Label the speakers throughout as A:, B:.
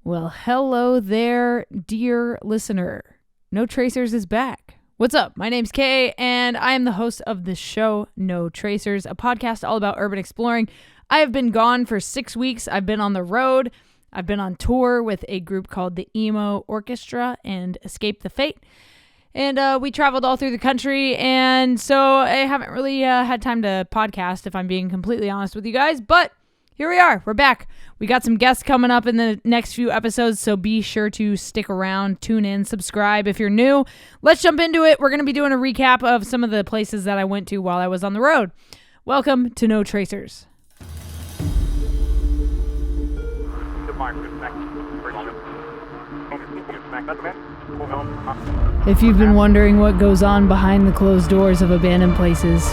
A: Well, hello there, dear listener. No Tracers is back. What's up? My name's Kay, and I am the host of the show No Tracers, a podcast all about urban exploring. I have been gone for 6 weeks. I've been on the road. I've been on tour with a group called the Emo Orchestra and Escape the Fate. And we traveled all through the country, and so I haven't really had time to podcast, if I'm being completely honest with you guys, but here we are. We're back. We got some guests coming up in the next few episodes, so be sure to stick around, tune in, subscribe if you're new. Let's jump into it. We're going to be doing a recap of some of the places that I went to while I was on the road. Welcome to No Tracers. If you've been wondering what goes on behind the closed doors of abandoned places,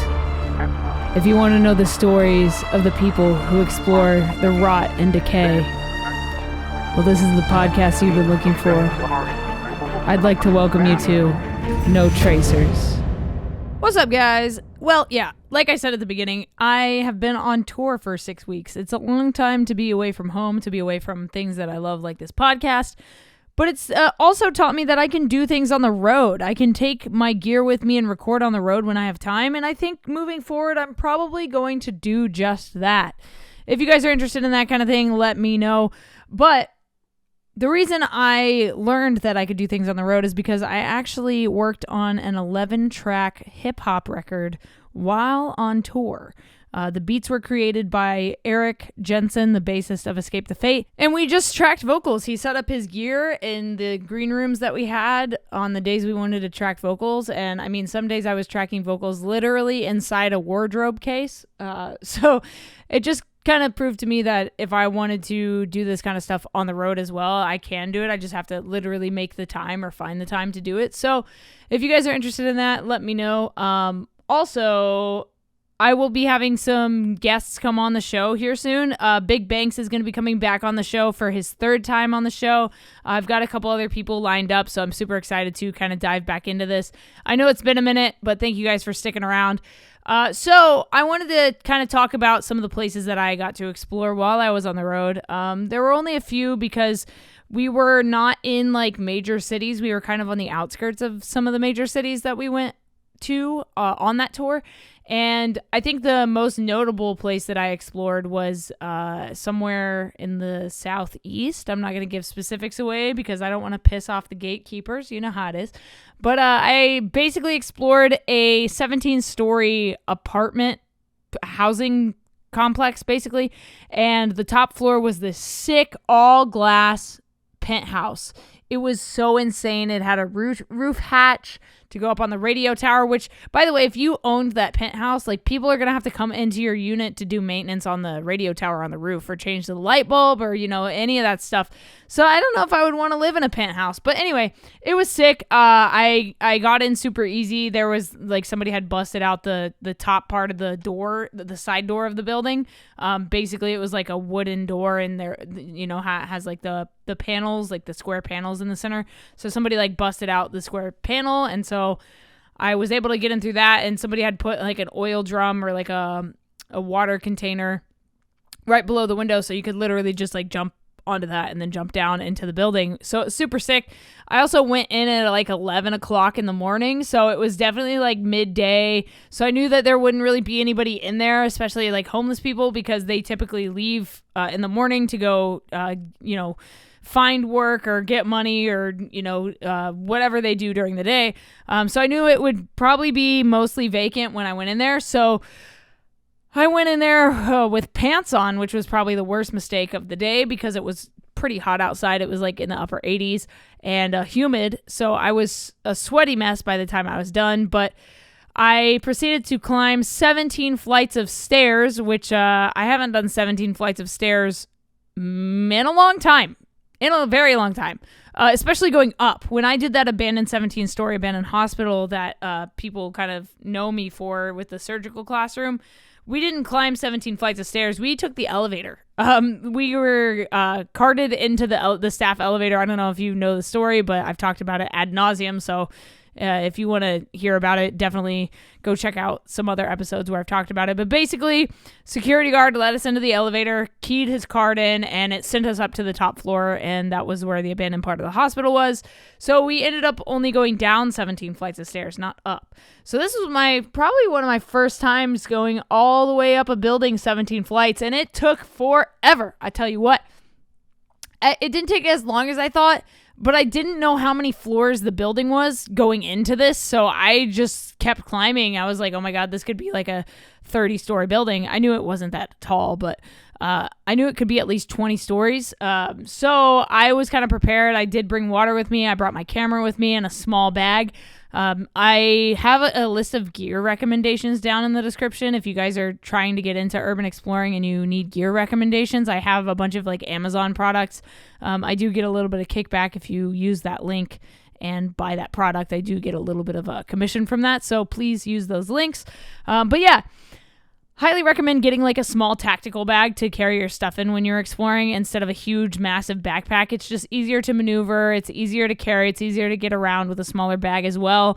A: if you want to know the stories of the people who explore the rot and decay, well, this is the podcast you've been looking for. I'd like to welcome you to No Tracers. What's up, guys? Well, yeah, like I said at the beginning, I have been on tour for 6 weeks. It's a long time to be away from home, to be away from things that I love, like this podcast. But it's also taught me that I can do things on the road. I can take my gear with me and record on the road when I have time. And I think moving forward, I'm probably going to do just that. If you guys are interested in that kind of thing, let me know. But the reason I learned that I could do things on the road is because I actually worked on an 11-track hip-hop record while on tour. The beats were created by Eric Jensen, the bassist of Escape the Fate, and we just tracked vocals. He set up his gear in the green rooms that we had on the days we wanted to track vocals, and I mean, some days I was tracking vocals literally inside a wardrobe case, so it just kind of proved to me that if I wanted to do this kind of stuff on the road as well, I can do it. I just have to literally make the time or find the time to do it. So if you guys are interested in that, let me know. Also, I will be having some guests come on the show here soon. Big Banks is going to be coming back on the show for his third time on the show. I've got a couple other people lined up, so I'm super excited to kind of dive back into this. I know it's been a minute, but thank you guys for sticking around. So I wanted to kind of talk about some of the places that I got to explore while I was on the road. There were only a few because we were not in like major cities. We were kind of on the outskirts of some of the major cities that we went to on that tour. And I think the most notable place that I explored was somewhere in the southeast. I'm not going to give specifics away because I don't want to piss off the gatekeepers. You know how it is. But I basically explored a 17-story apartment housing complex, basically. And the top floor was this sick all-glass penthouse. It was so insane. It had a roof hatch to go up on the radio tower, which, by the way, if you owned that penthouse, like, people are going to have to come into your unit to do maintenance on the radio tower on the roof or change the light bulb or, you know, any of that stuff. So I don't know if I would want to live in a penthouse. But anyway, it was sick. I got in super easy. There was, like, somebody had busted out the top part of the door, the side door of the building. Basically, it was like a wooden door, and there, you know, has, like, the panels, like the square panels in the center. So somebody, like, busted out the square panel, and so I was able to get in through that, and somebody had put like an oil drum or like a water container right below the window, so you could literally just like jump onto that and then jump down into the building. So it's super sick. I also went in at like 11 o'clock in the morning, so it was definitely like midday. So I knew that there wouldn't really be anybody in there, especially like homeless people, because they typically leave in the morning to go, you know, find work or get money or, you know, whatever they do during the day. So I knew it would probably be mostly vacant when I went in there. So I went in there with pants on, which was probably the worst mistake of the day because it was pretty hot outside. It was like in the upper 80s and humid. So I was a sweaty mess by the time I was done. But I proceeded to climb 17 flights of stairs, which I haven't done 17 flights of stairs in a long time. In a very long time, especially going up. When I did that abandoned 17-story abandoned hospital that people kind of know me for with the surgical classroom, we didn't climb 17 flights of stairs. We took the elevator. We were carted into the staff elevator. I don't know if you know the story, but I've talked about it ad nauseum, so If you want to hear about it, definitely go check out some other episodes where I've talked about it. But basically, security guard let us into the elevator, keyed his card in, and it sent us up to the top floor, and that was where the abandoned part of the hospital was. So we ended up only going down 17 flights of stairs, not up. So this was probably one of my first times going all the way up a building 17 flights, and it took forever. I tell you what, it didn't take as long as I thought, but I didn't know how many floors the building was going into this, so I just kept climbing. I was like, oh my God, this could be like a 30-story building. I knew it wasn't that tall, but I knew it could be at least 20 stories. So I was kind of prepared. I did bring water with me. I brought my camera with me and a small bag. I have a list of gear recommendations down in the description. If you guys are trying to get into urban exploring and you need gear recommendations, I have a bunch of like Amazon products. I do get a little bit of kickback if you use that link and buy that product. I do get a little bit of a commission from that. So please use those links. But yeah, highly recommend getting like a small tactical bag to carry your stuff in when you're exploring instead of a huge, massive backpack. It's just easier to maneuver. It's easier to carry. It's easier to get around with a smaller bag as well.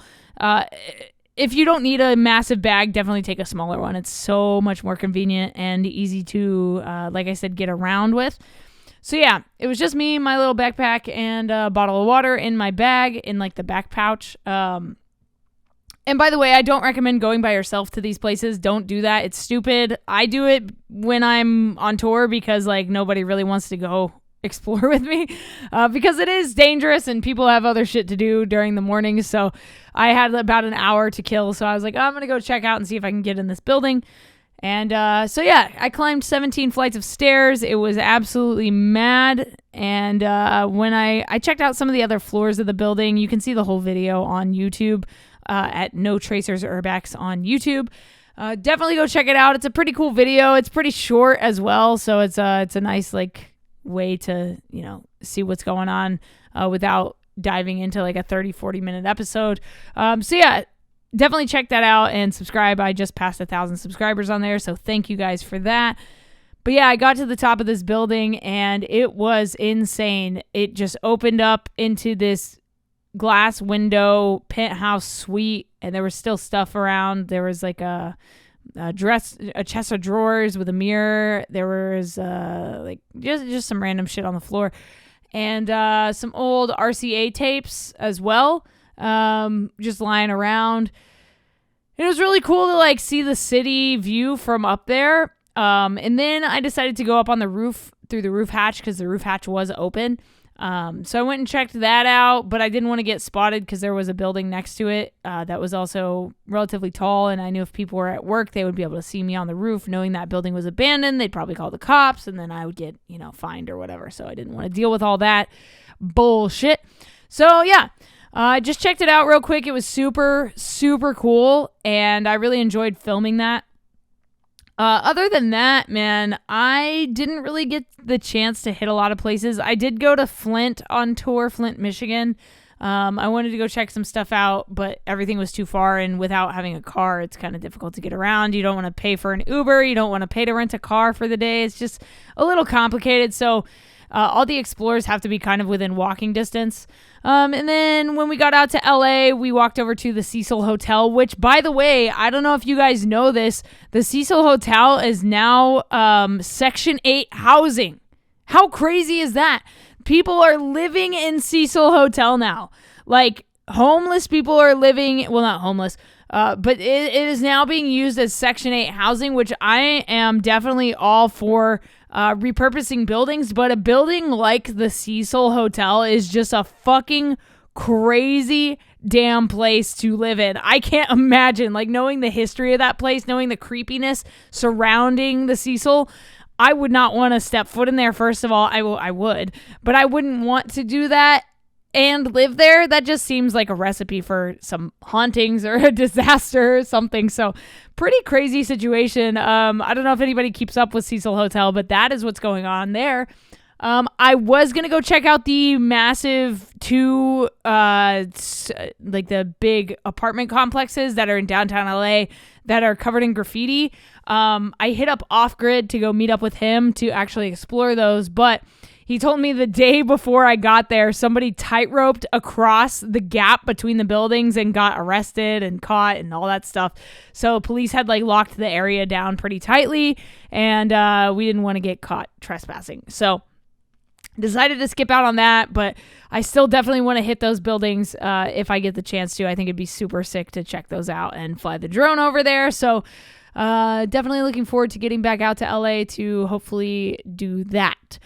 A: If you don't need a massive bag, definitely take a smaller one. It's so much more convenient and easy to, like I said, get around with. So yeah, it was just me, my little backpack, and a bottle of water in my bag in like the back pouch. And by the way, I don't recommend going by yourself to these places. Don't do that. It's stupid. I do it when I'm on tour because like nobody really wants to go explore with me because it is dangerous and people have other shit to do during the mornings. So I had about an hour to kill. So I was like, oh, I'm going to go check out and see if I can get in this building. And so yeah, I climbed 17 flights of stairs. It was absolutely mad. And when I checked out some of the other floors of the building, you can see the whole video on YouTube. At No Tracers Urbex on YouTube. Definitely go check it out. It's a pretty cool video. It's pretty short as well, so it's a nice like way to, see what's going on without diving into like a 30-40 minute episode. So yeah, definitely check that out and subscribe. I just passed 1,000 subscribers on there, so thank you guys for that. But yeah, I got to the top of this building and it was insane. It just opened up into this glass window penthouse suite, and there was still stuff around. There was like a chest of drawers with a mirror. There was like just some random shit on the floor, and some old RCA tapes as well, just lying around. It was really cool to like see the city view from up there. And then I decided to go up on the roof through the roof hatch because the roof hatch was open. So I went and checked that out, but I didn't want to get spotted because there was a building next to it that was also relatively tall, and I knew if people were at work, they would be able to see me on the roof. Knowing that building was abandoned, they'd probably call the cops, and then I would get, fined or whatever. So I didn't want to deal with all that bullshit. So yeah, I just checked it out real quick. It was super, super cool, and I really enjoyed filming that. Other than that, man, I didn't really get the chance to hit a lot of places. I did go to Flint on tour, Flint, Michigan. I wanted to go check some stuff out, but everything was too far, and without having a car, it's kind of difficult to get around. You don't want to pay for an Uber. You don't want to pay to rent a car for the day. It's just a little complicated, so all the explorers have to be kind of within walking distance. And then when we got out to LA, we walked over to the Cecil Hotel, which, by the way, I don't know if you guys know this, the Cecil Hotel is now Section 8 housing. How crazy is that? People are living in Cecil Hotel now. Like, homeless people are living, well, not homeless, but it is now being used as Section 8 housing, which I am definitely all for repurposing buildings, but a building like the Cecil Hotel is just a fucking crazy damn place to live in. I can't imagine, like, knowing the history of that place, knowing the creepiness surrounding the Cecil, I would not want to step foot in there. First of all, I would, but I wouldn't want to do that and live there. That just seems like a recipe for some hauntings or a disaster or something. So pretty crazy situation. I don't know if anybody keeps up with Cecil Hotel, but that is what's going on there. I was going to go check out the massive two, like the big apartment complexes that are in downtown LA that are covered in graffiti. I hit up Off Grid to go meet up with him to actually explore those, but He told me the day before I got there, somebody tightroped across the gap between the buildings and got arrested and caught and all that stuff. So police had like locked the area down pretty tightly, and we didn't want to get caught trespassing. So decided to skip out on that, but I still definitely want to hit those buildings if I get the chance to. I think it'd be super sick to check those out and fly the drone over there. So definitely looking forward to getting back out to LA to hopefully do that.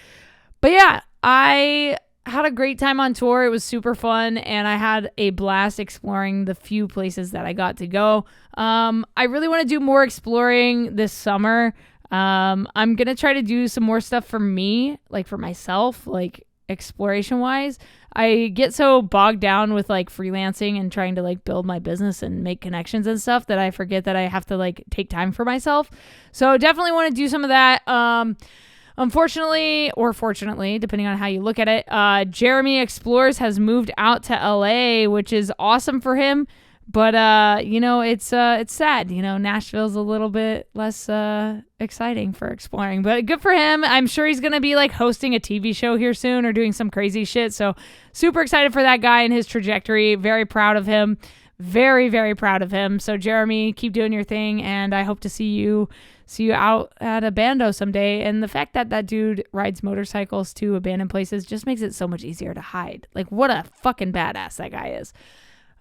A: But yeah, I had a great time on tour. It was super fun, and I had a blast exploring the few places that I got to go. I really want to do more exploring this summer. I'm going to try to do some more stuff for me, like for myself, like exploration wise. I get so bogged down with like freelancing and trying to like build my business and make connections and stuff that I forget that I have to like take time for myself. So definitely want to do some of that. Unfortunately, or fortunately, depending on how you look at it, Jeremy Explores has moved out to LA, which is awesome for him. But, you know, it's sad. You know, Nashville's a little bit less exciting for exploring. But good for him. I'm sure he's going to be, like, hosting a TV show here soon or doing some crazy shit. So super excited for that guy and his trajectory. Very proud of him. Very, very proud of him. So, Jeremy, keep doing your thing. And I hope to see you out at a bando someday. And the fact that that dude rides motorcycles to abandoned places just makes it so much easier to hide. Like, what a fucking badass that guy is.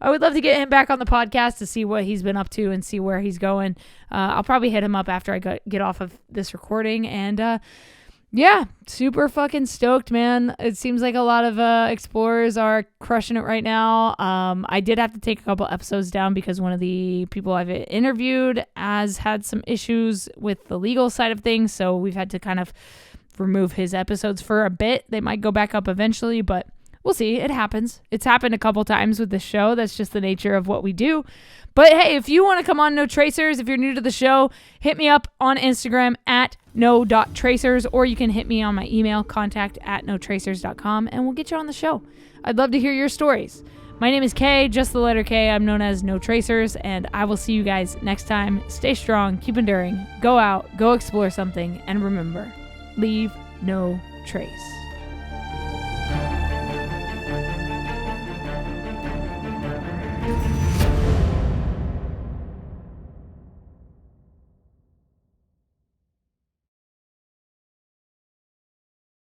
A: I would love to get him back on the podcast to see what he's been up to and see where he's going. I'll probably hit him up after I get off of this recording. And yeah, super fucking stoked, man. It seems like a lot of explorers are crushing it right now. I did have to take a couple episodes down because one of the people I've interviewed has had some issues with the legal side of things. So we've had to kind of remove his episodes for a bit. They might go back up eventually, but we'll see. It happens. It's happened a couple times with this show. That's just the nature of what we do. But hey, if you want to come on No Tracers, if you're new to the show, hit me up on Instagram at no.tracers, or you can hit me on my email, contact@notracers.com, and we'll get you on the show. I'd love to hear your stories. My name is Kay, just the letter K. I'm known as No Tracers, and I will see you guys next time. Stay strong, keep enduring, go out, go explore something, and remember, leave no trace.